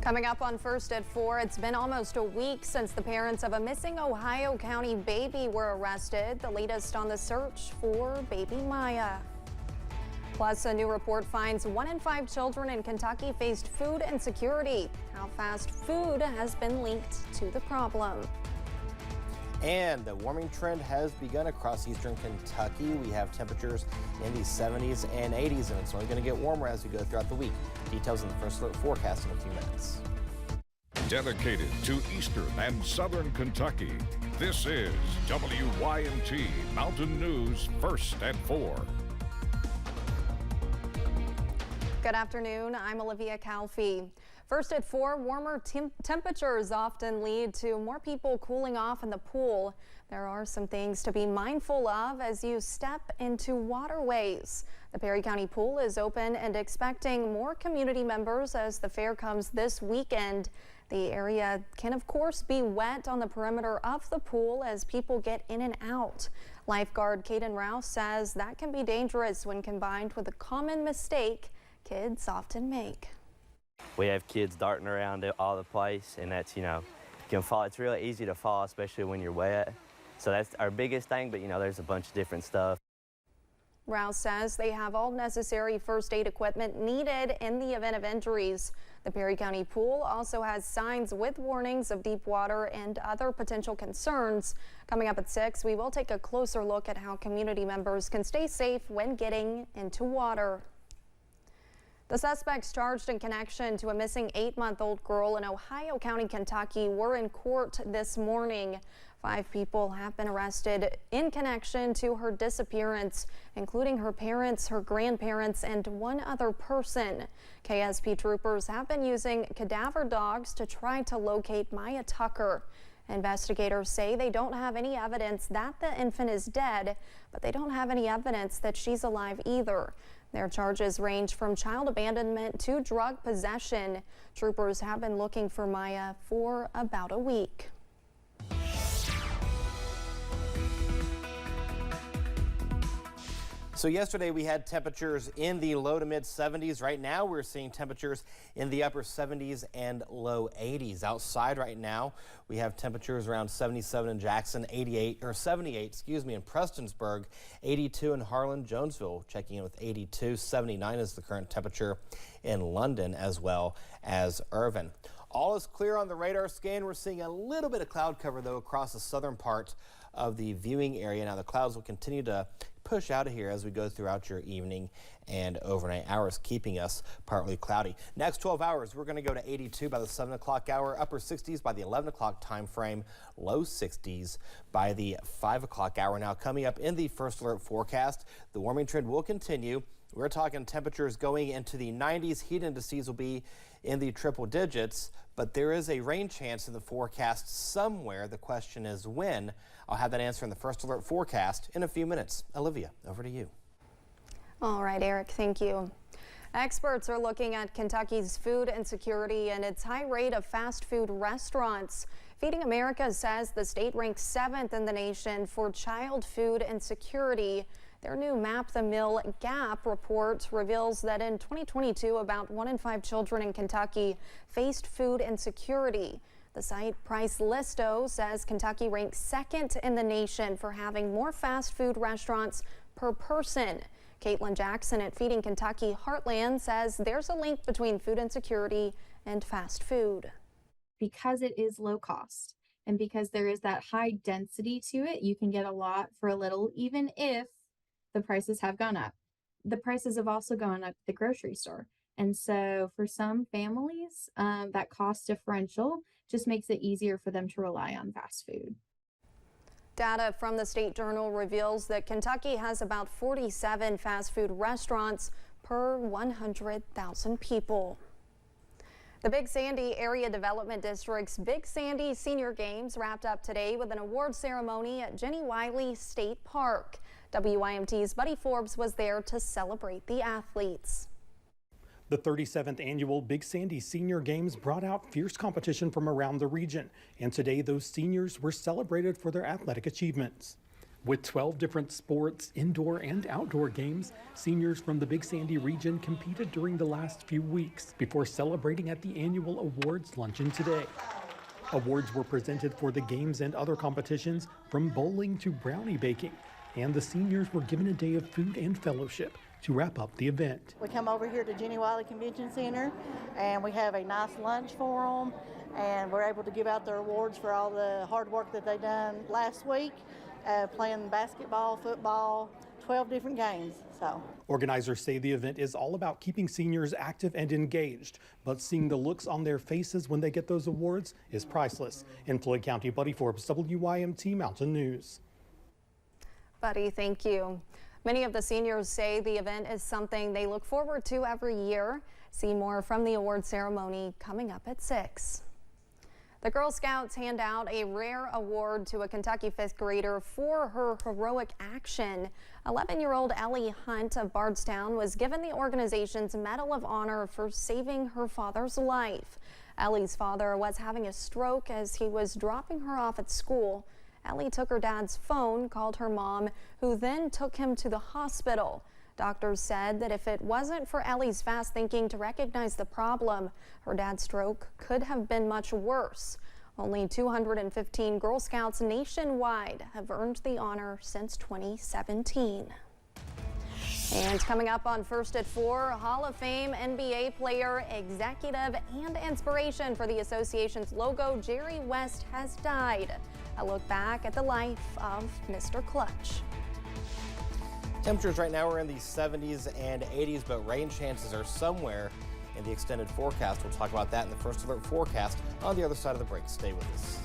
Coming up on First at 4, it's been almost a week since the parents of a missing Ohio County baby were arrested. The latest on the search for baby Maya. Plus, a new report finds 1 in 5 children in Kentucky faced food insecurity. How fast food has been linked to the problem. And the warming trend has begun across eastern Kentucky. We have temperatures in the 70s and 80s, and it's only going to get warmer as we go throughout the week. Details in the First Alert forecast in a few minutes. Dedicated to eastern and southern Kentucky, this is WYMT Mountain News First at 4. Good afternoon. I'm Olivia Calfee. First at 4, warmer temperatures often lead to more people cooling off in the pool. There are some things to be mindful of as you step into waterways. The Perry County Pool is open and expecting more community members as the fair comes this weekend. The area can, of course, be wet on the perimeter of the pool as people get in and out. Lifeguard Caden Rouse says that can be dangerous when combined with a common mistake kids often make. We have kids darting around all the place, and that's, you can fall. It's really easy to fall, especially when you're wet. So that's our biggest thing, but there's a bunch of different stuff. Rouse says they have all necessary first aid equipment needed in the event of injuries. The Perry County Pool also has signs with warnings of deep water and other potential concerns. Coming up at 6, we will take a closer look at how community members can stay safe when getting into water. The suspects charged in connection to a missing 8-month-old girl in Ohio County, Kentucky were in court this morning. 5 people have been arrested in connection to her disappearance, including her parents, her grandparents, and 1 other person. KSP troopers have been using cadaver dogs to try to locate Maya Tucker. Investigators say they don't have any evidence that the infant is dead, but they don't have any evidence that she's alive either. Their charges range from child abandonment to drug possession. Troopers have been looking for Maya for about a week. So yesterday we had temperatures in the low to mid 70s. Right now we're seeing temperatures in the upper 70s and low 80s. Outside right now we have temperatures around 77 in Jackson, 78 in Prestonsburg, 82 in Harlan, Jonesville checking in with 82, 79 is the current temperature in London as well as Irvin. All is clear on the radar scan. We're seeing a little bit of cloud cover though across the southern part of the viewing area. Now the clouds will continue to push out of here as we go throughout your evening and overnight hours, keeping us partly cloudy. Next 12 hours, we're going to go to 82 by the 7 o'clock hour, upper 60s by the 11 o'clock time frame, low 60s by the 5 o'clock hour. Now coming up in the First Alert forecast, the warming trend will continue. We're talking temperatures going into the 90s. Heat indices will be in the triple digits, but there is a rain chance in the forecast somewhere. The question is when. I'll have that answer in the First Alert forecast in a few minutes. Olivia, over to you. All right, Eric, thank you. Experts are looking at Kentucky's food insecurity and its high rate of fast food restaurants. Feeding America says the state ranks 7th in the nation for child food insecurity. Their new Map the Mill Gap report reveals that in 2022, about 1 in 5 children in Kentucky faced food insecurity. The site Price Listo says Kentucky ranks 2nd in the nation for having more fast food restaurants per person. Caitlin Jackson at Feeding Kentucky Heartland says there's a link between food insecurity and fast food. Because it is low cost and because there is that high density to it, you can get a lot for a little, even if the prices have gone up. The prices have also gone up at the grocery store. And so for some families, that cost differential just makes it easier for them to rely on fast food. Data from the State Journal reveals that Kentucky has about 47 fast food restaurants per 100,000 people. The Big Sandy Area Development District's Big Sandy Senior Games wrapped up today with an award ceremony at Jenny Wiley State Park. WYMT's Buddy Forbes was there to celebrate the athletes. The 37th annual Big Sandy Senior Games brought out fierce competition from around the region, and today those seniors were celebrated for their athletic achievements. With 12 different sports, indoor and outdoor games, seniors from the Big Sandy region competed during the last few weeks before celebrating at the annual awards luncheon today. Awards were presented for the games and other competitions, from bowling to brownie baking, and the seniors were given a day of food and fellowship to wrap up the event. We come over here to Jenny Wiley Convention Center and we have a nice lunch for them, and we're able to give out their awards for all the hard work that they done last week, playing basketball, football, 12 different games. Organizers say the event is all about keeping seniors active and engaged, but seeing the looks on their faces when they get those awards is priceless. In Floyd County, Buddy Forbes, WYMT Mountain News. Buddy, thank you. Many of the seniors say the event is something they look forward to every year. See more from the award ceremony coming up at 6. The Girl Scouts hand out a rare award to a Kentucky 5th grader for her heroic action. 11-year-old Ellie Hunt of Bardstown was given the organization's Medal of Honor for saving her father's life. Ellie's father was having a stroke as he was dropping her off at school. Ellie took her dad's phone, called her mom, who then took him to the hospital. Doctors said that if it wasn't for Ellie's fast thinking to recognize the problem, her dad's stroke could have been much worse. Only 215 Girl Scouts nationwide have earned the honor since 2017. And coming up on First at 4, Hall of Fame NBA player, executive, and inspiration for the association's logo, Jerry West, has died. A look back at the life of Mr. Clutch. Temperatures right now are in the 70s and 80s, but rain chances are somewhere in the extended forecast. We'll talk about that in the First Alert forecast on the other side of the break. Stay with us.